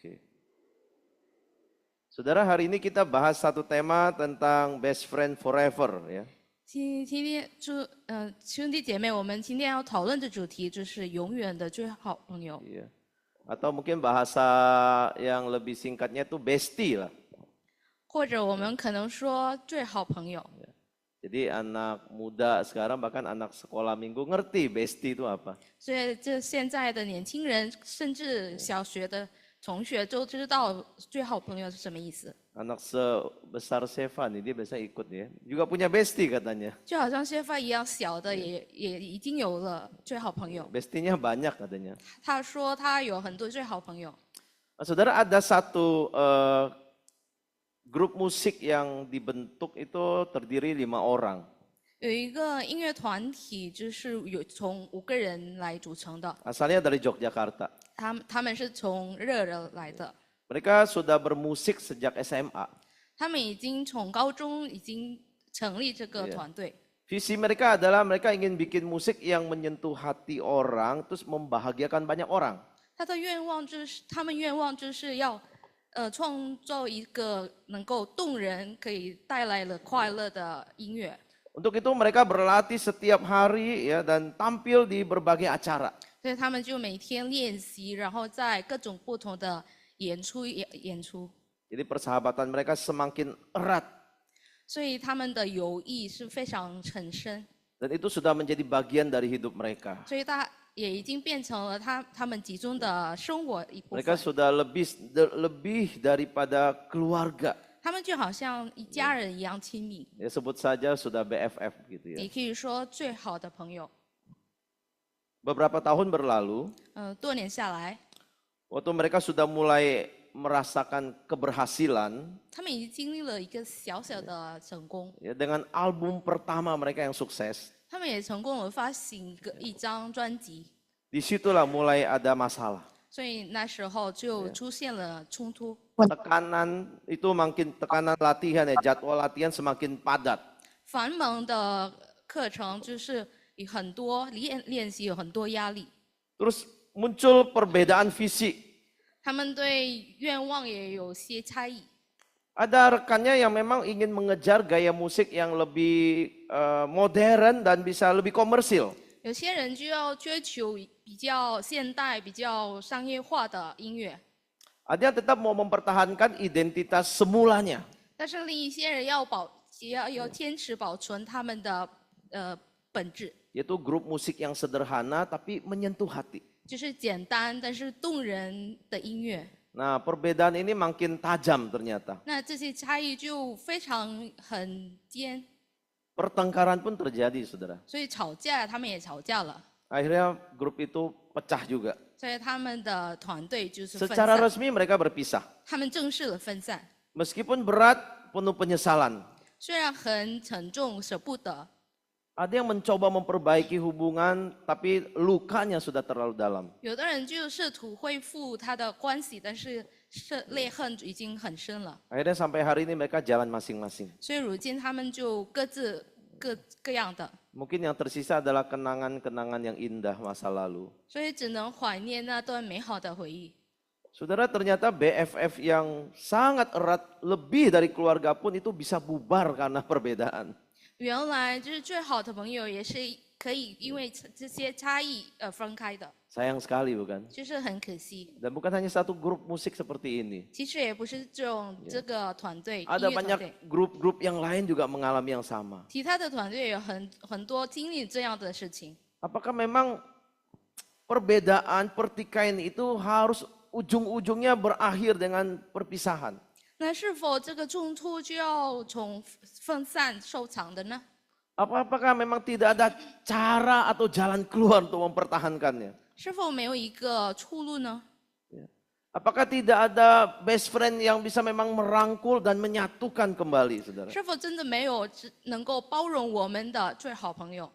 Oke. Saudara, hari ini kita bahas satu tema tentang best friend forever ya. 兄弟姐妹，我们今天要讨论的主题就是永远的最好朋友， Iya. Atau mungkin bahasa yang lebih singkatnya itu bestie lah. 或者我们可能说最好朋友。 Jadi anak muda sekarang bahkan anak sekolah minggu ngerti bestie itu apa. 所以这现在的年轻人，甚至小学的同学都知道最好朋友是什么意思。 Anak sebesar Sevan ini dia biasa ikut ya. Juga punya bestie katanya. 就好像谢发一样，小的也已经有了最好朋友。 Bestinya banyak katanya. 他说他有很多最好朋友。 Nah, saudara, ada satu grup musik yang dibentuk itu terdiri 5 orang. 有一个音乐团体，就是从5个人来组成的， Asalnya dari Yogyakarta. 他们是从热热来的。 Mereka sudah bermusik sejak SMA. 他们已经从高中已经成立这个团队。 Visi mereka adalah mereka ingin bikin musik yang menyentuh hati orang, terus membahagiakan banyak orang. 他们愿望就是要创造一个能够动人、可以带来了快乐的音乐。 Untuk itu mereka berlatih setiap hari ya dan tampil di berbagai acara. 所以他们就每天练习，然后在各种不同的演出。 Jadi persahabatan mereka semakin erat. 所以他们的友谊是非常很深。 Dan itu sudah menjadi bagian dari hidup mereka. 所以也已经变成了他们集中的生活一部 Mereka 分。 sudah lebih daripada keluarga. 他们就好像一家人一样亲密。 Ya sebut saja sudah BFF gitu ya. 你可以说最好的朋友。 Beberapa tahun berlalu, 多年下来， waktu mereka sudah mulai merasakan keberhasilan, 他们已经经历了一个小小的成功。 ya dengan album pertama mereka yang sukses, 他们也成功了发行一张专辑， disitulah mulai ada masalah. 所以那时候就出现了冲突。 Tekanan itu makin tekanan latihan ya, jadwal latihan semakin padat. 繁忙的课程就是有很多练习，有很多压力。 Terus muncul perbedaan visi. 他们对愿望也有些差异。 Ada rekannya yang memang ingin mengejar gaya musik yang lebih modern dan bisa lebih komersil. 有些人就要追求比较现代、比较商业化的音乐， Ada yang tetap mau mempertahankan identitas semulanya. 但是另一些人要坚持保存他们的本质， Yaitu grup musik yang sederhana tapi menyentuh hati. 就是简单但是动人的音乐。 Nah, perbedaan ini makin tajam ternyata. 那这些差异就非常很尖， Pertengkaran pun terjadi, saudara. 所以吵架他们也吵架了， Akhirnya grup itu pecah juga. 所以他们的团队就是分 Secara 散， resmi mereka berpisah. 他们正式的分散。 Meskipun berat, penuh penyesalan. 虽然很沉重，舍不得， Ada yang mencoba memperbaiki hubungan, tapi lukanya sudah terlalu dalam. 有的人就试图恢复他的关系，但是裂痕已经很深了。 Akhirnya sampai hari ini mereka jalan masing-masing. 所以如今他们就各样的， Mungkin yang tersisa adalah kenangan-kenangan yang indah masa lalu. 所以只能怀念那段美好的回忆。 Saudara, ternyata BFF yang sangat erat, lebih dari keluarga pun itu bisa bubar karena perbedaan. 原来就是最好的朋友也是可以因为这些差异而分开的， Sayang sekali bukan? 就是很可惜。 Dan bukan hanya satu grup musik seperti ini. 其实也不是这个团队，音 Ada 乐团队， banyak grup-grup yang lain juga mengalami yang sama. 其他的团队有很多经历这样的事情。 Apakah memang perbedaan, pertikaian itu harus ujung-ujungnya berakhir dengan perpisahan? 那是否这个冲突就要从分散收场的呢？ Apakah memang tidak ada cara atau jalan keluar untuk mempertahankannya? 是否没有一个出路呢？ Apakah tidak ada best friend yang bisa memang merangkul dan menyatukan kembali, saudara? 是否真的没有能够包容我们的最好朋友？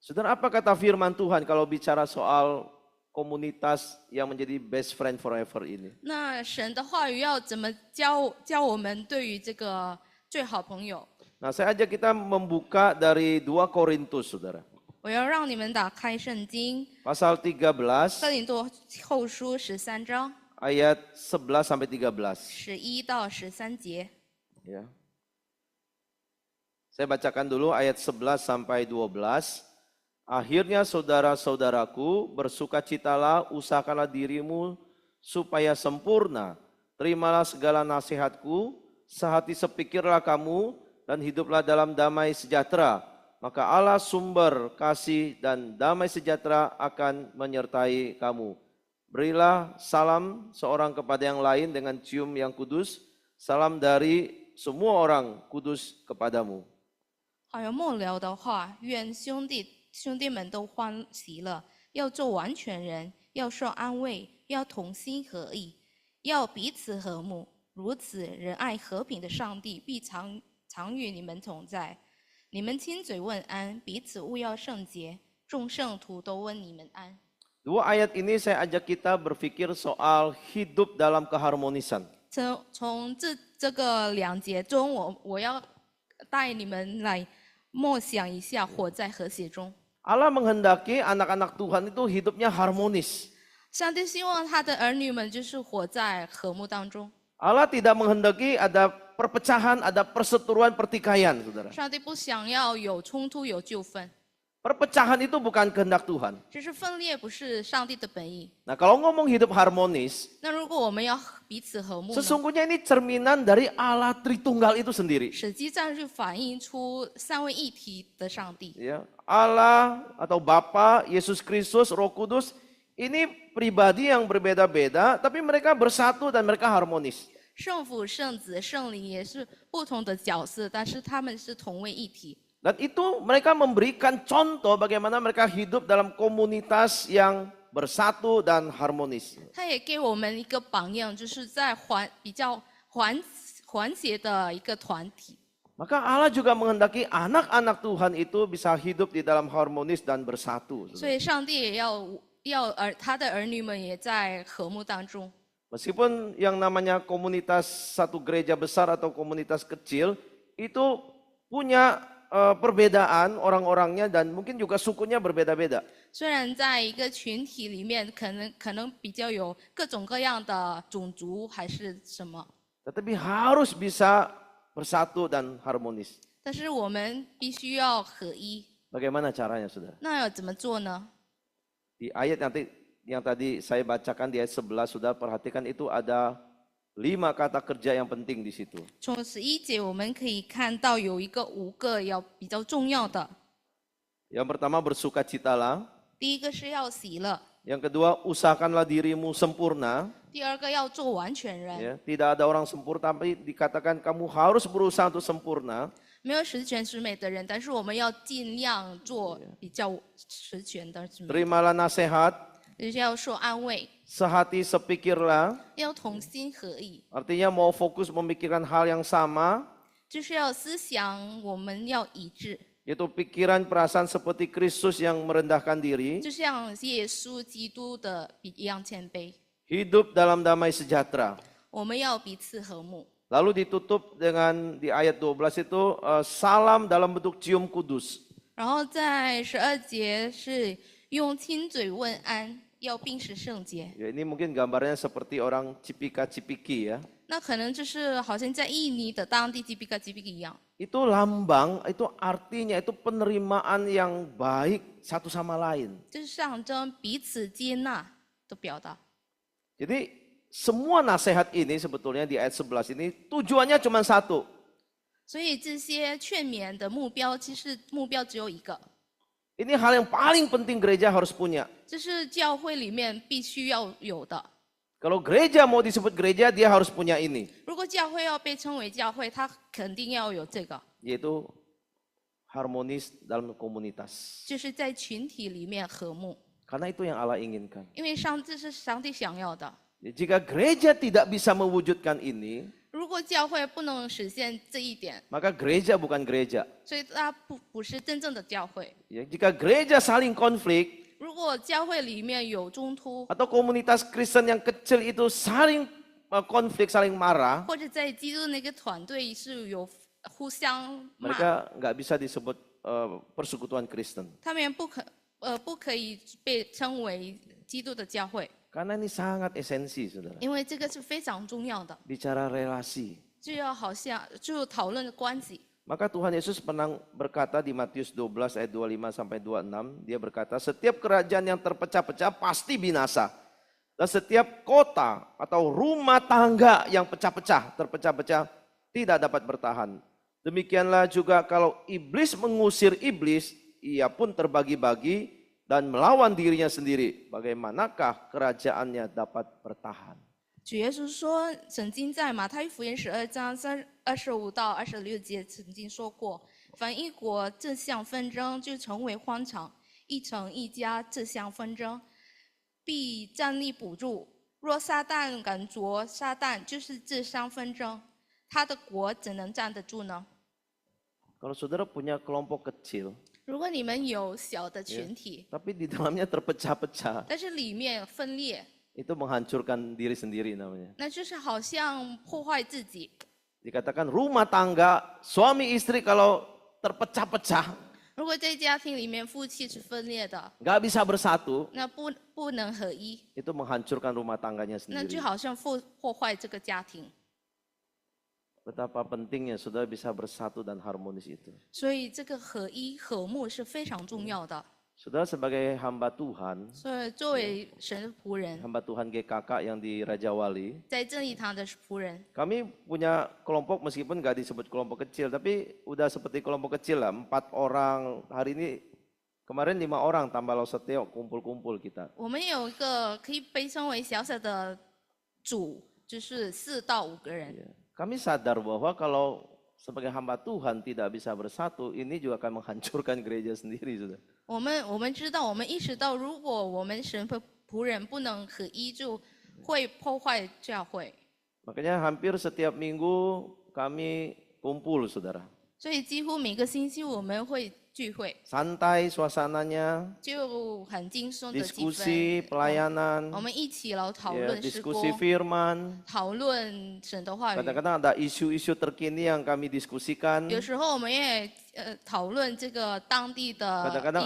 Saudara, apa kata firman Tuhan kalau bicara soal komunitas yang menjadi best friend forever ini? 那神的话语要怎么教我们对于这个最好朋友？ Nah, saya ajak kita membuka dari 2 Korintus, saudara. 我要让你们打开圣经， Pasal 13 哥林多后书13章， ayat 11 sampai 13. 11到13节。 Ya. Saya bacakan dulu ayat 11 sampai 12. Akhirnya saudara-saudaraku, bersukacitalah, usahakanlah dirimu supaya sempurna. Terimalah segala nasihatku, sehati sepikirlah kamu, dan hiduplah dalam damai sejahtera. Maka Allah sumber kasih dan damai sejahtera akan menyertai kamu. Berilah salam seorang kepada yang lain dengan cium yang kudus. Salam dari semua orang kudus kepadamu. 好像末了的话，愿兄弟们都欢喜乐，要做完全人，要受安慰，要同心合意，要彼此和睦。如此，仁爱和平的上帝必常与你们同在。你们亲嘴问安，彼此务要圣洁，众圣徒都问你们安。 Dua ayat ini saya ajak kita berpikir soal hidup dalam keharmonisan. 从这个2节中，我要带你们来默想一下，活在和谐中。 Allah menghendaki anak-anak Tuhan itu hidupnya harmonis. 上帝希望他的儿女们就是活在和睦当中。 Allah tidak menghendaki ada perpecahan, ada perseteruan, pertikaian, saudara. 上帝不想要有冲突、有纠纷， Perpecahan itu bukan kehendak Tuhan. 就是分裂不是上帝的本意。 Nah, kalau ngomong hidup harmonis, 那如果我们要彼此和睦呢， sesungguhnya ini cerminan dari Allah Tritunggal itu sendiri. 实际上是反映出三位一体的上帝。 Ya, Allah atau Bapa, Yesus Kristus, Roh Kudus, ini pribadi yang berbeda-beda, tapi mereka bersatu dan mereka harmonis. 圣父、圣子、圣灵也是不同的角色，但是他们是同为一体。 Dan itu mereka memberikan contoh bagaimana mereka hidup dalam komunitas yang bersatu dan harmonis. 他也给我们一个榜样，就是在比较缓谐的一个团体。 Maka Allah juga menghendaki anak-anak Tuhan itu bisa hidup di dalam harmonis dan bersatu. 所以上帝也他的儿女们也在和睦当中。 Meskipun yang namanya komunitas satu gereja besar atau komunitas kecil itu punya perbedaan orang-orangnya dan mungkin juga sukunya berbeda-beda. 虽然在一个群体里面，可能比较有各种各样的种族还是什么， Tetapi harus bisa bersatu dan harmonis. 但是我们必须要合一。 Bagaimana caranya, saudara? 那要怎么做呢？ Di ayat nanti yang tadi saya bacakan di ayat 11, saudara perhatikan itu ada 5 kata kerja yang penting di situ. 从11节我们可以看到有一个5个比较重要的。 Yang pertama bersukacitalah. 第一个是要喜乐， Yang kedua usahakanlah dirimu sempurna. 第二个要做完全人。 Ya, tidak ada orang sempurna, tapi dikatakan kamu harus berusaha untuk sempurna. 没有十全十美的人，但是我们要尽量做比较十全的人， Terimalah nasihat, 就是要说安慰， sehati sepikirlah. 要同心合意， Artinya mau fokus memikirkan hal yang sama, 就是要思想我们要一致， yaitu pikiran perasaan seperti Kristus yang merendahkan diri. 就像耶稣基督的一样谦卑。 Hidup dalam damai sejahtera. 我们要彼此和睦。 Lalu ditutup dengan di ayat 12 itu salam dalam bentuk cium kudus. 然后在12节是用亲嘴问安，要并使圣洁。 Ya, ini mungkin gambarnya seperti orang cipika-cipiki ya. 那可能就是好像在印尼的当地 Jipika 一样， Itu lambang, itu artinya itu penerimaan yang baik satu sama lain. 就是象征彼此接纳的表达。 Jadi semua nasihat ini sebetulnya di ayat 11 ini tujuannya cuma satu. 所以这些劝勉的目标，其实目标只有一个， Ini hal yang paling penting gereja harus punya. 这是教会里面必须要有的。 Kalau gereja mau disebut gereja, dia harus punya ini. 如果教会要被称为教会，它肯定要有这个， Yaitu harmonis dalam komunitas. 就是在群体里面和睦， Karena itu yang Allah inginkan. 因为这是上帝想要的。 Jika gereja tidak bisa mewujudkan ini, 如果教会不能实现这一点， maka gereja bukan gereja. 所以它不是真正的教会。 Ya, jika gereja saling konflik, 如果教会里面有冲突， atau komunitas Kristen yang kecil itu saling konflik, saling marah, 或者在基督那个团队是有互相骂， mereka nggak bisa disebut persekutuan Kristen. 他们不可以被称为基督的教会。Karena ini sangat esensi, saudara. 因为这个是非常重要的， Bicara relasi. 就要好像就讨论关系。 Maka Tuhan Yesus pernah berkata di Matius 12 ayat 25 sampai 26, dia berkata, setiap kerajaan yang terpecah-pecah pasti binasa. Dan setiap kota atau rumah tangga yang pecah-pecah, terpecah-pecah, tidak dapat bertahan. Demikianlah juga kalau iblis mengusir iblis, ia pun terbagi-bagi dan melawan dirinya sendiri. Bagaimanakah kerajaannya dapat bertahan? 主耶稣说，曾经在马太福音12章25到26节曾经说过：凡一国这项纷争，就成为荒场；一城一家这项纷争，必站立不住。若撒旦赶着撒旦，就是这项纷争，他的国怎能站得住呢？ Kalau saudara punya kelompok kecil, 如果你们有小的群体， tapi di dalamnya terpecah-pecah, 但是里面分裂， itu menghancurkan diri sendiri namanya. 那就是好像破坏自己。 Dikatakan rumah tangga, suami istri kalau terpecah-pecah, 如果在家庭里面夫妻是分裂的， nggak bisa bersatu, 那不能合一， itu menghancurkan rumah tangganya 那就 sendiri. 好像破坏这个家庭。 Betapa pentingnya saudara bisa bersatu dan harmonis itu. 所以这个合一和睦是非常重要的。 Saudara sebagai hamba Tuhan, 所以作为神的仆人， hamba Tuhan GKK yang di Raja Wali, 在正义堂的仆人， kami punya kelompok meskipun nggak disebut kelompok kecil, tapi udah seperti kelompok kecil lah, 4 orang, hari ini kemarin 5 orang tambah Loseteo kumpul-kumpul kita. 我们有一个可以被称为小小的组，就是4到5个人。 Kami sadar bahwa kalau sebagai hamba Tuhan tidak bisa bersatu, ini juga akan menghancurkan gereja sendiri, sudah. 我们知道，我们意识到，如果我们神的仆人不能合一，就会破坏教会。 Makanya hampir setiap minggu kami kumpul, saudara. 所以几乎每个星期我们会聚会， Santai suasananya, 就很轻松的气 diskusi, 氛。 pelayanan, 我们一起来讨 ya, 论诗歌， diskusi firman. 讨论神的话语。 Kadang-kadang ada isu-isu terkini yang kami diskusikan. 有时候我们也讨论这个当地的 Kadang-kadang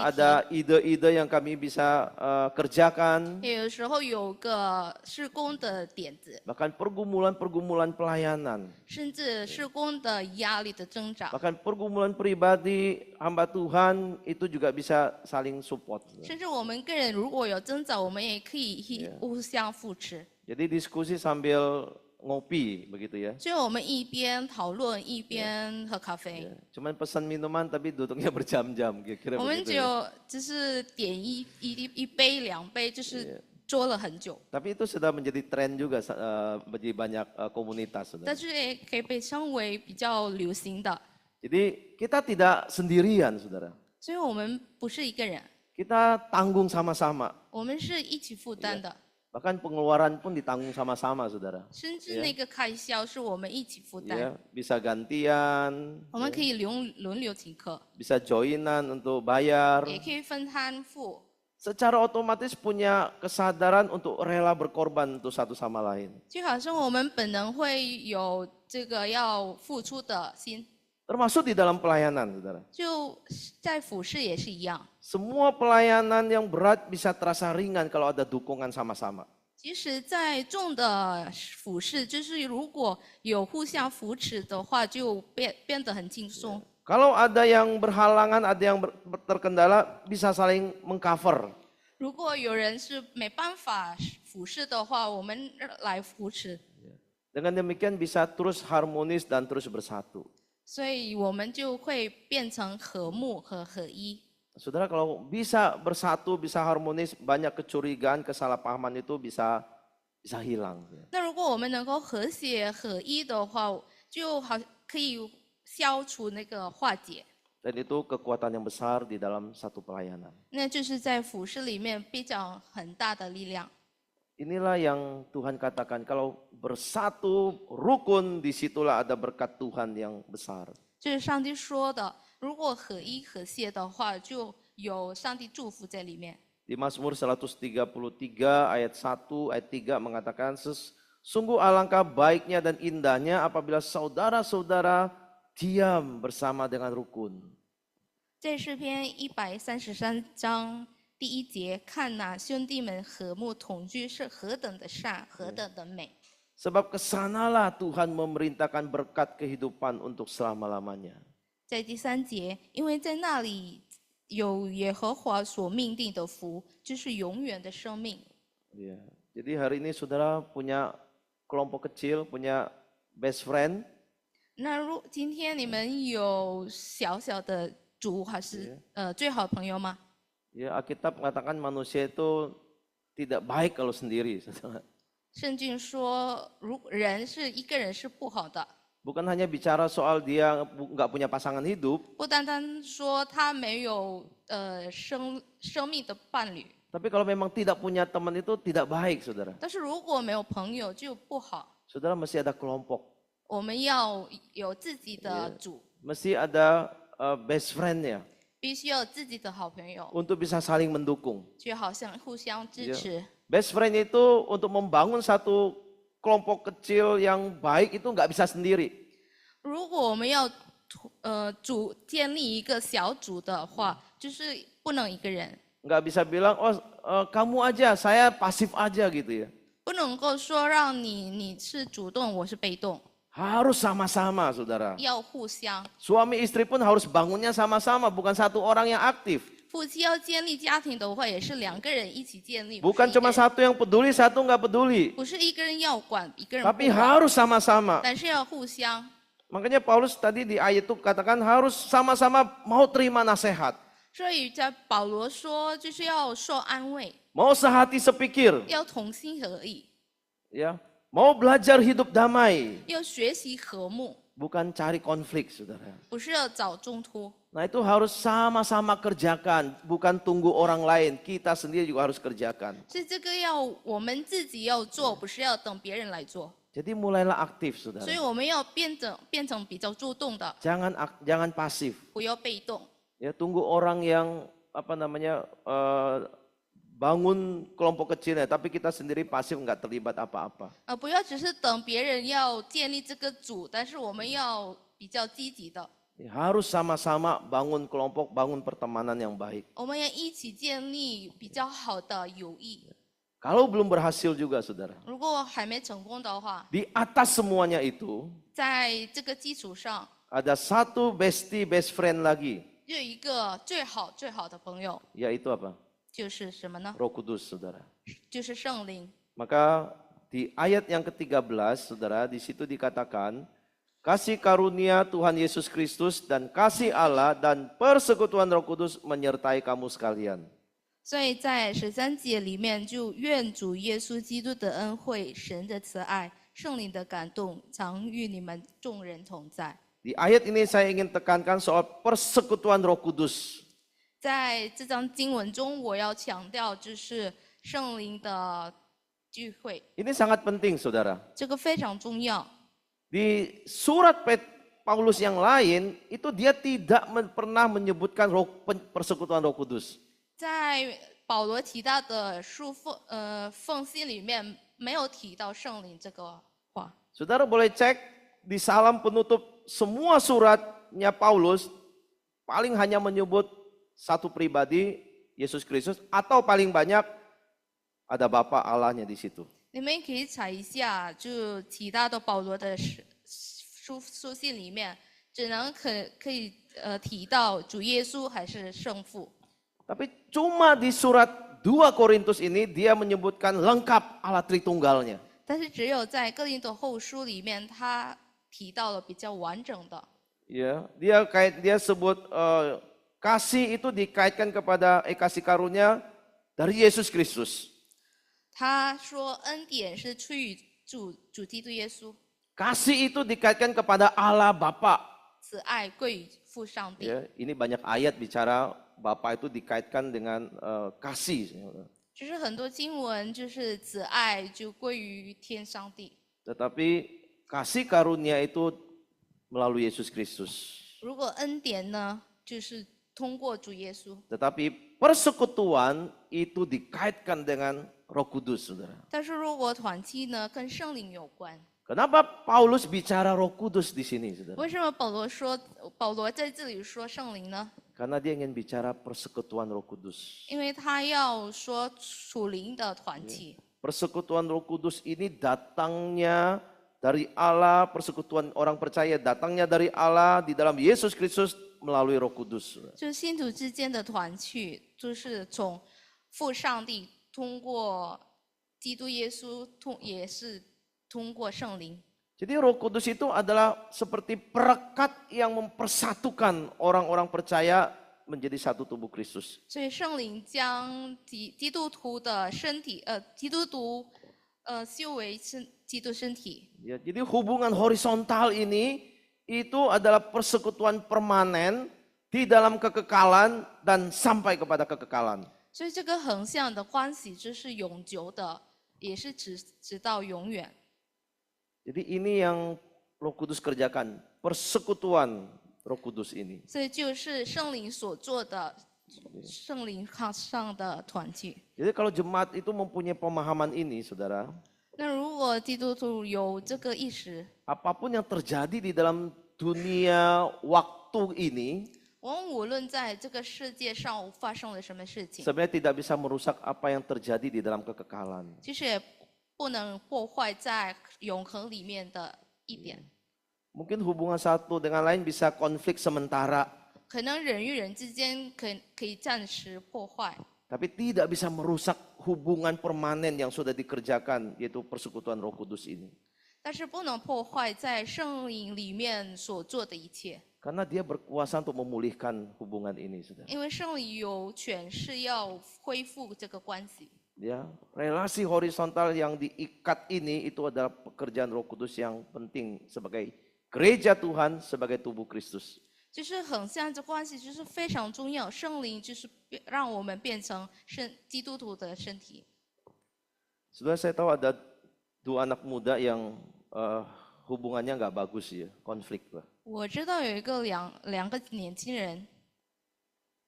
议题 ada ide-ide yang kami bisa kerjakan. 也有时候有个施工的点子， Bahkan pergumulan-pergumulan pelayanan. 甚至施工的压力的增长， Bahkan pergumulan pribadi hamba Tuhan itu juga bisa saling support. 甚至我们个人如果有增长，我们也可以互相扶持。 Jadi diskusi sambil ngopi begitu ya. 所以我们一边讨论一边喝咖啡， Cuman pesan minuman tapi duduknya berjam-jam kira-kira 我们 begitu ya. 就是点一杯2杯，就是坐了很久， Tapi itu sudah menjadi tren juga bagi banyak komunitas. Saudara. 但是也可以被称为比较流行的。 Jadi kita tidak sendirian, saudara. 所以我们不是一个人， Kita tanggung sama-sama. 我们是一起负担的， Bahkan pengeluaran pun ditanggung sama-sama, saudara. 甚至那个开销是我们一起负担。 Ya, bisa gantian, 我们可以轮流请客， bisa joinan untuk bayar. 也可以分摊付， Secara otomatis punya kesadaran untuk rela berkorban untuk satu sama lain. 就好像我们本能会有这个要付出的心， Termasuk di dalam pelayanan, saudara. 就在服饰也是一样。 Semua pelayanan yang berat bisa terasa ringan kalau ada dukungan sama-sama. 即使在重的服饰，就是如果有互相扶持的话，就变得很轻松。 Kalau ada yang berhalangan, ada yang terkendala, bisa saling mengcover. 如果有人是没办法服侍的话，我们来扶持， Dengan demikian bisa terus harmonis dan terus bersatu. 所以我们就会变成和睦和合一。 Saudara kalau bisa bersatu, bisa harmonis, banyak kecurigaan, kesalahpahaman itu bisa hilang. 那如果我们能够和谐合一的话，就好可以消除那个化解。 Dan itu kekuatan yang besar di dalam satu pelayanan. 那就是在服饰里面比较很大的力量。 Inilah yang Tuhan katakan, kalau bersatu rukun, disitulah ada berkat Tuhan yang besar. 这是上帝说的，如果合一和谐的话，就有上帝祝福在里面。 Di Mazmur 133 ayat 1 ayat 3 mengatakan, sungguh alangkah baiknya dan indahnya apabila saudara-saudara diam bersama dengan rukun. 在诗篇133章第1节，看哪，兄弟们和睦同居是何等的善，何等的美。 Sebab kesanalah Tuhan memerintahkan berkat kehidupan untuk selama-lamanya. 在第3节，因为在那里有耶和华所命定的福，就是永远的生命。 Ya. Jadi hari ini saudara punya kelompok kecil, punya best friend. 那今天你们有小小的主还是最好的朋友吗？ Ya, Alkitab mengatakan manusia itu tidak baik kalau sendiri. Saudara. 圣经说，人是一个人是不好的， Bukan hanya bicara soal dia nggak punya pasangan hidup, 不单单说他没有生命的伴侣， tapi kalau memang tidak punya teman itu tidak baik, saudara. 但是如果没有朋友就不好。 Saudara mesti ada kelompok, 我们要有自己的主， mesti ada best friend-nya 必须要有自己的好朋友， untuk bisa saling mendukung. 就好像互相支持。 Best friend itu untuk membangun satu kelompok kecil yang baik itu nggak bisa sendiri. 如果我们要建立一个小组的话，就是不能一个人， Nggak bisa bilang, oh kamu aja, saya pasif aja gitu ya. 不能够说让你是主动，我是被动， Harus sama-sama, saudara. 要互相。 Suami istri pun harus bangunnya sama-sama, bukan satu orang yang aktif. 夫妻要建立家庭的话，也是2个人一起建立， Bukan cuma satu yang peduli, satu nggak peduli. 不是一个人要管，一个人 Tapi 不管， harus sama-sama. 但是要互相。 Makanya Paulus tadi di ayat itu katakan harus sama-sama mau terima nasihat. 所以在保罗说，就是要受安慰， Mau sehati sepikir. 要同心合意， Ya, mau belajar hidup damai. 要学习和睦， Bukan cari konflik, saudara. 不是要找冲突。 Nah itu harus sama-sama kerjakan, bukan tunggu orang lain. Kita sendiri juga harus kerjakan. 所以这个要我们自己要做，不是要等别人来做。 Jadi mulailah aktif, 所以 saudara. 我们要变成比较主动的， Jangan pasif. 不要被动。 Ya, tunggu orang yang bangun kelompok kecilnya, tapi kita sendiri pasif nggak terlibat apa-apa. 不要只是等别人要建立这个组，但是我们要比较积极的， Ya, harus sama-sama bangun kelompok, bangun pertemanan yang baik. 我们要一起建立比较好的友谊。 Kalau belum berhasil juga, saudara. 如果还没成功的话， Di atas semuanya itu 在这个基础上， ada satu best friend lagi, 有一个最好的朋友， yaitu apa? 就是什么呢？ Roh Kudus, saudara. 就是圣灵。 Maka di ayat yang ke-13, saudara, di situ dikatakan, kasih karunia Tuhan Yesus Kristus dan kasih Allah dan persekutuan Roh Kudus menyertai kamu sekalian. 所以在13节里面，就愿主耶稣基督的恩惠、神的慈爱、圣灵的感动，常与你们众人同在。 Di ayat ini saya ingin tekankan soal persekutuan Roh Kudus. 在这章经文中，我要强调就是圣灵的聚会， Ini sangat penting, saudara. 这个非常重要。 Di surat Paulus yang lain, itu dia tidak pernah menyebutkan persekutuan Roh Kudus. 在保罗提到的奉信里面，没有提到圣灵这个话。 Saudara boleh cek di salam penutup semua suratnya Paulus, paling hanya menyebut satu pribadi, Yesus Kristus, atau paling banyak ada Bapa Allahnya di situ. 你们也可以查一下，就其他的保罗的书信里面，只能可以提到主耶稣还是圣父。 Tapi cuma di surat 2 Korintus ini dia menyebutkan lengkap Allah Tritunggalnya. 但是只有在哥林多后书里面，他提到了比较完整的。 Ya, dia sebut kasih itu dikaitkan kepada kasih karunia dari Yesus Kristus. 他说恩典是出于主基督耶稣， Kasih itu dikaitkan kepada Allah Bapa. 慈爱归于父上帝。 Ya, ini banyak ayat bicara Bapa itu dikaitkan dengan kasih. 就是很多经文就是慈爱就归于天上帝， Tetapi kasih karunia itu melalui Yesus Kristus. 如果恩典呢，就是通过主耶稣。 Tetapi persekutuan itu dikaitkan dengan Roh Kudus, saudara. 但是如果团契呢，跟圣灵有关。 Kenapa Paulus bicara Roh Kudus di sini, saudara? 为什么保罗在这里说圣灵呢？ Karena dia ingin bicara persekutuan Roh Kudus. 因为他要说属灵的团体。 Persekutuan Roh Kudus ini datangnya dari Allah, persekutuan orang percaya datangnya dari Allah di dalam Yesus Kristus melalui Roh Kudus. 就是信徒之间的团契，就是从父上帝通过基督耶稣，也是通过圣灵。 Jadi Roh Kudus itu adalah seperti perekat yang mempersatukan orang-orang percaya menjadi satu tubuh Kristus. 所以圣灵将基督徒的身体，基督徒修为基督身体。 Ya, jadi hubungan horizontal ini itu adalah persekutuan permanen di dalam kekekalan dan sampai kepada kekekalan. 所以这个横向的关系就是永久的，也是直到永远。 Jadi ini yang Roh Kudus kerjakan, persekutuan Roh Kudus ini. 所以就是圣灵所做的，圣灵上的团契。 Jadi kalau jemaat itu mempunyai pemahaman ini, saudara, 那如果基督徒有这个意识， apapun yang terjadi di dalam dunia waktu ini, 我们无论在这个世界上发生了什么事情， sebenarnya tidak bisa merusak apa yang terjadi di dalam kekekalan. 其实也不能破坏在永恒里面的一点。 Mungkin hubungan satu dengan lain bisa konflik sementara, 可能人与人之间可以暂时破坏， tapi tidak bisa merusak hubungan permanen yang sudah dikerjakan, yaitu persekutuan Roh Kudus ini. 但是不能破坏在圣灵里面所做的一切， Karena dia berkuasa untuk memulihkan hubungan ini, saudara. 因为圣灵有权是要恢复这个关系。 Ya, relasi horizontal yang diikat ini itu adalah pekerjaan Roh Kudus yang penting sebagai gereja Tuhan, sebagai tubuh Kristus. 就是横向这关系就是非常重要，圣灵就是让我们变成基督徒的身体。 Saudara, saya tahu ada dua anak muda yang hubungannya nggak bagus ya, konflik lah. 我知道有一个两个年轻人，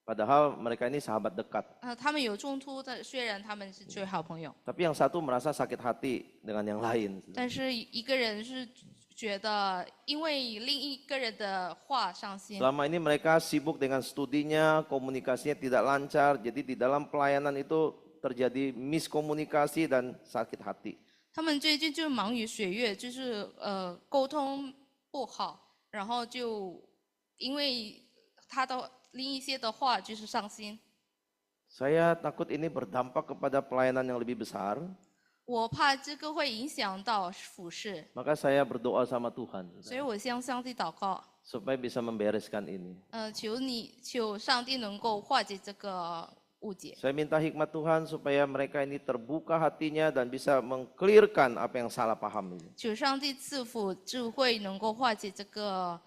Padahal mereka ini sahabat dekat. 他们有冲突的，虽然他们是最好朋友， Tapi yang satu merasa sakit hati dengan yang lain. 但是一个人是觉得因为另一个人的话伤心。 Selama ini mereka sibuk dengan studinya, komunikasinya tidak lancar. Jadi di dalam pelayanan itu terjadi miskomunikasi dan sakit hati. 他们最近就忙于学业，就是沟通不好，然后就因为他的另一些的话就是伤心。 Saya takut ini berdampak kepada pelayanan yang lebih besar. 我怕这个会影响到服饰， Maka saya berdoa sama Tuhan 所以我向上帝祷告， supaya bisa membereskan ini. 求上帝能够化解这个误解。 Saya minta hikmat Tuhan supaya mereka ini terbuka hatinya dan bisa mengklirkan apa yang salah paham ini. 求上帝赐福智慧，能够化解这个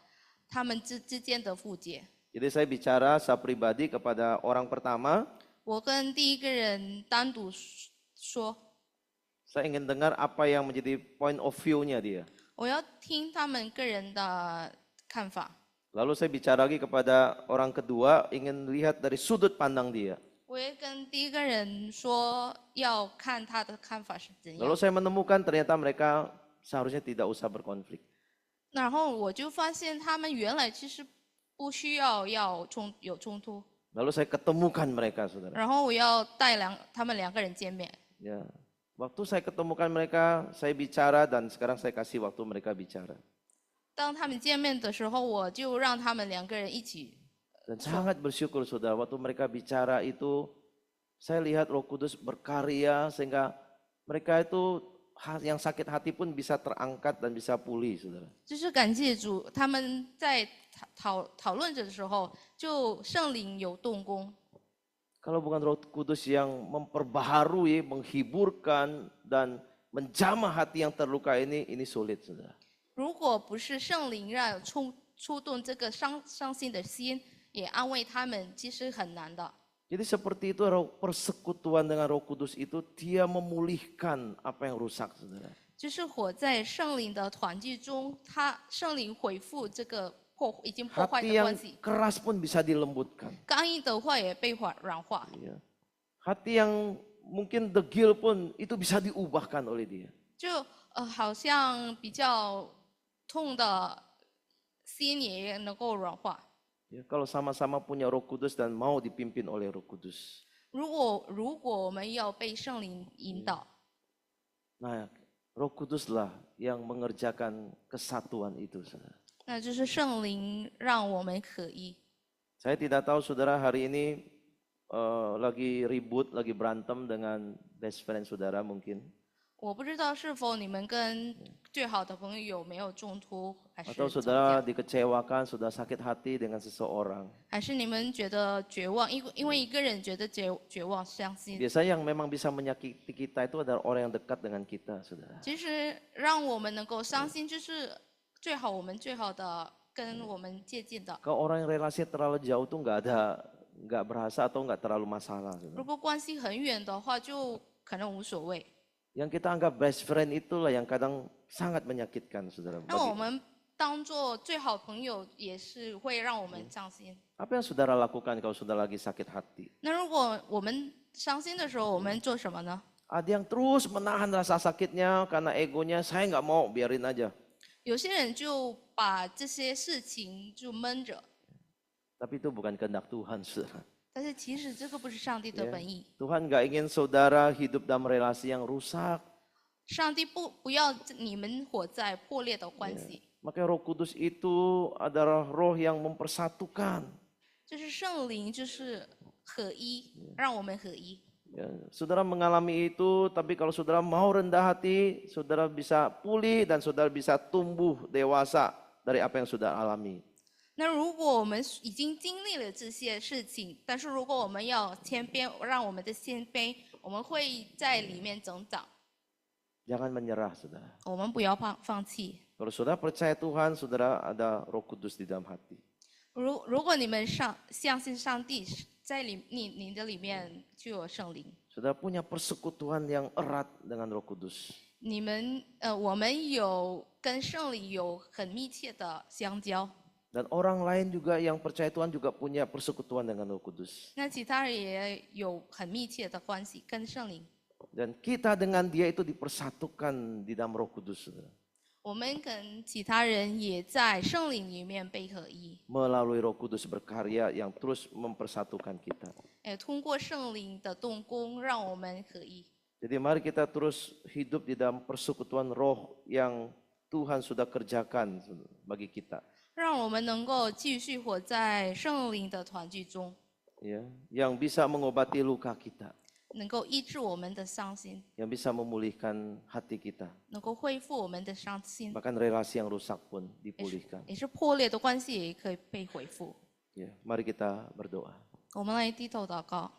他们之间的误解。 Jadi saya bicara secara pribadi kepada orang pertama. 我跟第一个人单独说， Saya ingin dengar apa yang menjadi point of view-nya dia. 我要听他们个人的看法。 Lalu saya bicara lagi kepada orang kedua, ingin lihat dari sudut pandang dia. 我也跟第一个人说，要看他的看法是怎样。 Lalu saya menemukan ternyata mereka seharusnya tidak usah berkonflik. 然后我就发现他们原来其实不需要有冲突。 Lalu saya ketemukan mereka, saudara. 然后我要带他们两个人见面。 Ya, waktu saya ketemukan mereka, saya bicara dan sekarang saya kasih waktu mereka bicara. 当他们见面的时候，我就让他们两个人一起。 Dan sangat bersyukur, saudara, waktu mereka bicara itu, saya lihat Roh Kudus berkarya sehingga mereka itu yang sakit hati pun bisa terangkat dan bisa pulih, saudara. 就是感谢主，他们在讨论着的时候，就圣灵有动工。 Kalau bukan Roh Kudus yang memperbaharui, menghiburkan dan menjamah hati yang terluka ini sulit, saudara. 如果不是圣灵让触动这个伤心的心，也安慰他们，其实很难的。 Jadi seperti itu persekutuan dengan Roh Kudus itu dia memulihkan apa yang rusak, saudara. 就是活在圣灵的团契中，圣灵恢复这个已经破坏 Hati 的 yang 关系， keras pun bisa dilembutkan. 刚硬的话也被软化。 Ya. Hati yang mungkin degil pun itu bisa diubahkan oleh dia. 就好像比较痛的心也能够软化。Ya, kalau sama-sama punya Roh Kudus dan mau dipimpin oleh Roh Kudus. 如果我们要被圣灵引导， Nah, Roh Kuduslah yang mengerjakan kesatuan itu, saudara. 那就是圣灵让我们合一。 Saya tidak tahu saudara hari ini lagi ribut, lagi berantem dengan best friend saudara mungkin. 我不知道是否你们跟最好的朋友有没有冲突，还是 Atau 吵 saudara 架， dikecewakan, sudah sakit hati dengan seseorang. 还是你们觉得绝望，因为一个人觉得绝望，相信。 Biasanya yang memang bisa menyakiti kita itu adalah orang yang dekat dengan kita, saudara. 其实让我们能够伤心，就是我们最好的跟我们接近的。 Kalau orang yang relasinya terlalu jauh tuh nggak berasa atau nggak terlalu masalah, saudara. 如果关系很远的话，就可能无所谓。 Yang kita anggap best friend itulah yang kadang sangat menyakitkan, saudara. 那我们当做最好朋友，也是会让我们伤心。 Apa yang saudara lakukan kalau saudara lagi sakit hati? 那如果我们伤心的时候，我们做什么呢？ Ada yang terus menahan rasa sakitnya karena egonya, saya nggak mau, biarin aja. 有些人就把这些事情就闷着， Tapi itu bukan kehendak Tuhan, saudara. 但是其实这个不是上帝的 Ya. 本意。 Tuhan nggak ingin saudara hidup dalam relasi yang rusak. 上帝不要你们活在破裂的关系， Makanya Roh Kudus itu adalah roh yang mempersatukan. 就是圣灵，就是合一，让我们合一。 Ya, saudara mengalami itu, tapi kalau saudara mau rendah hati, saudara bisa pulih dan saudara bisa tumbuh dewasa dari apa yang saudara alami. 那如果我们已经经历了这些事情，但是如果我们要谦卑，让我们的谦卑，我们会在里面成长。 Jangan menyerah, saudara. 我们不要放弃。 Kalau saudara percaya Tuhan, saudara ada Roh Kudus di dalam hati. 如果你们相信上帝，在你的里面就有圣灵。 Saudara punya persekutuan yang erat dengan Roh Kudus. 我们有跟圣灵有很密切的相交。 Dan orang lain juga yang percaya Tuhan juga punya persekutuan dengan Roh Kudus. 那其他人也有很密切的关系跟圣灵。 Dan kita dengan dia itu dipersatukan di dalam Roh Kudus, saudara. 我们跟其他人也在圣灵里面被合一， Melalui Roh Kudus berkarya yang terus mempersatukan kita. 通过圣灵的动工让我们合一。 Jadi mari kita terus hidup di dalam persekutuan roh yang Tuhan sudah kerjakan bagi kita. 让我们能够继续活在圣灵的团聚中， Ya, yang bisa mengobati luka kita, 能够医治我们的伤心， yang bisa memulihkan hati kita. 能够恢复我们的伤心， Bahkan relasi yang rusak pun dipulihkan. 也是破裂的关系也可以被恢复。 Ya, mari kita berdoa. 我们来低头祷告，